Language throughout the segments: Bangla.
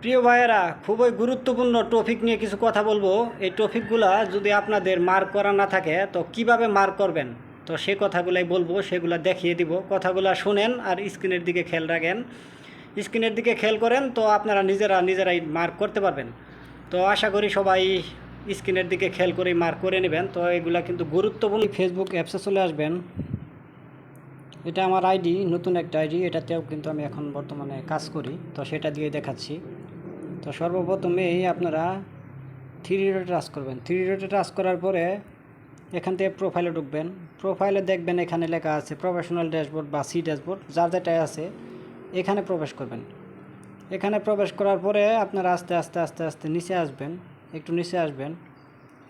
প্রিয় ভাইয়েরা, খুবই গুরুত্বপূর্ণ টপিক নিয়ে কিছু কথা বলবো। এই টপিকগুলা যদি আপনাদের মার্ক করা না থাকে তো কিভাবে মার্ক করবেন, তো সে কথাগুলাই বলবো, সেগুলো দেখিয়ে দিব। কথাগুলো শুনেন আর স্ক্রিনের দিকে খেয়াল রাখেন। স্ক্রিনের দিকে খেয়াল করেন তো আপনারা নিজেরাই মার্ক করতে পারবেন। তো আশা করি সবাই স্ক্রিনের দিকে খেয়াল করে মার্ক করে নেবেন। তো এগুলা কিন্তু গুরুত্বপূর্ণ। ফেসবুক অ্যাপসে চলে আসবেন। এটা আমার আইডি, নতুন একটা আইডি। এটাতেও কিন্তু আমি এখন বর্তমানে কাজ করি, তো সেটা দিয়ে দেখাচ্ছি। তো সর্বপ্রথমেই আপনারা থ্রি ডটে টাচ করবেন। থ্রি ডটে টাচ করার পরে এখান থেকে প্রোফাইলে ঢুকবেন। প্রোফাইলে দেখবেন এখানে লেখা আছে প্রফেশনাল ড্যাশবোর্ড বা সি ড্যাশবোর্ড, যার যেটাই আছে এখানে প্রবেশ করবেন। এখানে প্রবেশ করার পরে আপনারা আস্তে আস্তে আস্তে আস্তে নিচে আসবেন। একটু নিচে আসবেন।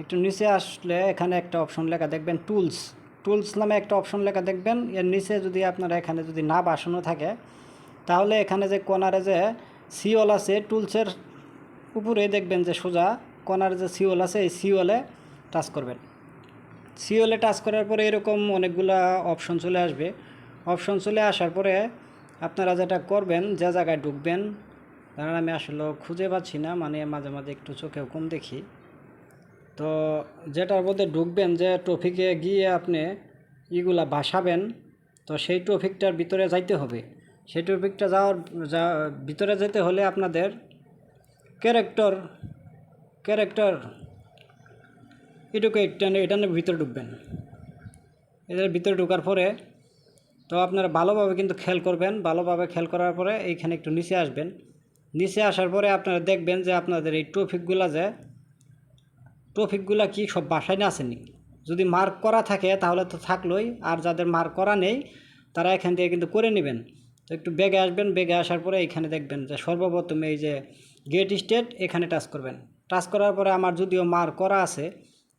একটু নিচে আসলে এখানে একটা অপশন লেখা দেখবেন টুলস। টুলস নামে একটা অপশন লেখা দেখবেন। এর নিচে যদি আপনারা এখানে যদি না বাসানো থাকে তাহলে এখানে যে কর্নারে যে সিওল আছে, টুলসের উপরে দেখবেন যে সোজা কর্নারে যে সিওল আছে, এই সিওলে টাচ করবেন। সিওলে টাচ করার পরে এরকম অনেকগুলা অপশন চলে আসবে। অপশন চলে আসার পরে আপনারা যেটা করবেন, যে জায়গায় ঢুকবেন, কারণ আমি আসলে খুঁজে পাচ্ছি না, মানে মাঝে মাঝে একটু চোখেও কম দেখি। তো যেটার মধ্যে ঢুকবেন, যে টপিকে গিয়ে আপনি ইগুলা ভাসাবেন, তো সেই টপিকটার ভিতরে যাইতে হবে। সেই টপিকটা ভিতরে যেতে হলে আপনাদের ক্যারেক্টার ক্যারেক্টার এটার ভিতরে ঢুকবেন। এদের ভিতরে ঢোকার পরে তো আপনারা ভালোভাবে কিন্তু খেয়াল করবেন। ভালোভাবে খেয়াল করার পরে এইখানে একটু নিচে আসবেন। নিচে আসার পরে আপনারা দেখবেন যে আপনাদের এই টপিকগুলা কি সব বাসায় না আসেনি। যদি মার্ক করা থাকে তাহলে তো থাকলোই, আর যাদের মার্ক করা নেই তারা এখান থেকে কিন্তু করে নেবেন। তো একটু বেগে আসবেন। বেগে আসার পরে এখানে দেখবেন যে সর্বপ্রথম এই যে গেট স্টেট, এখানে টাচ করবেন। টাচ করার পরে আমার যদিও মার্ক করা আছে,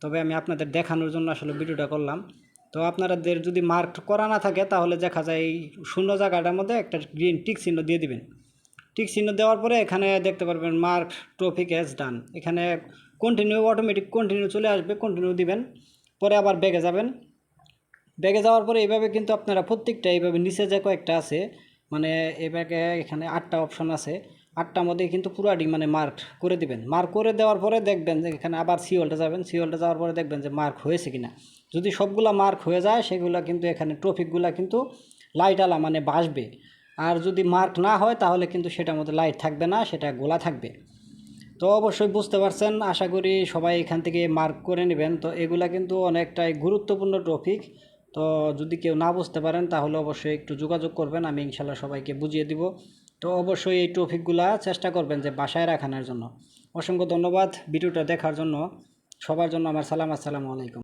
তবে আমি আপনাদের দেখানোর জন্য আসলে ভিডিওটা করলাম। তো আপনাদের যদি মার্ক করা না থাকে তাহলে দেখা যায় এই শূন্য জায়গাটার মধ্যে একটা গ্রিন টিক চিহ্ন দিয়ে দিবেন। টিক চিহ্ন দেওয়ার পরে এখানে দেখতে পারবেন মার্ক টপিক এজ ডান। এখানে কন্টিনিউ, অটোমেটিক কন্টিনিউ চলে আসবে, কন্টিনিউ দিবেন। পরে আবার ব্যাগে যাবেন। ব্যাগে যাওয়ার পরে এইভাবে কিন্তু আপনারা প্রত্যেকটা এইভাবে নিচে যে কয়েকটা আছে, মানে এভাবে এখানে 8টা অপশন আছে, 8টার মধ্যে কিন্তু পুরাটি মানে মার্ক করে দিবেন। মার্ক করে দেওয়ার পরে দেখবেন যে এখানে আবার সিওলটা যাবেন। সিওলটা যাওয়ার পরে দেখবেন যে মার্ক হয়েছে কিনা। যদি সবগুলা মার্ক হয়ে যায় সেগুলো কিন্তু এখানে টপিকগুলো কিন্তু লাইট আলা মানে বাসবে। আর যদি মার্ক না হয় তাহলে কিন্তু সেটার মধ্যে লাইট থাকবে না, সেটা গোলা থাকবে। তো অবশ্যই বুঝতে পারছেন, আশা করি সবাই এখান থেকে মার্ক করে নেবেন। তো এগুলা কিন্তু অনেকটাই গুরুত্বপূর্ণ টপিক। তো যদি কেউ না বুঝতে পারেন তাহলে অবশ্যই একটু যোগাযোগ করবেন, আমি ইনশাল্লাহ সবাইকে বুঝিয়ে দিব। তো অবশ্যই এই টপিকগুলা চেষ্টা করবেন যে বাসায় রাখানোর জন্য। অসংখ্য ধন্যবাদ ভিডিওটা দেখার জন্য। সবার জন্য আমার সালাম। আসসালামু আলাইকুম।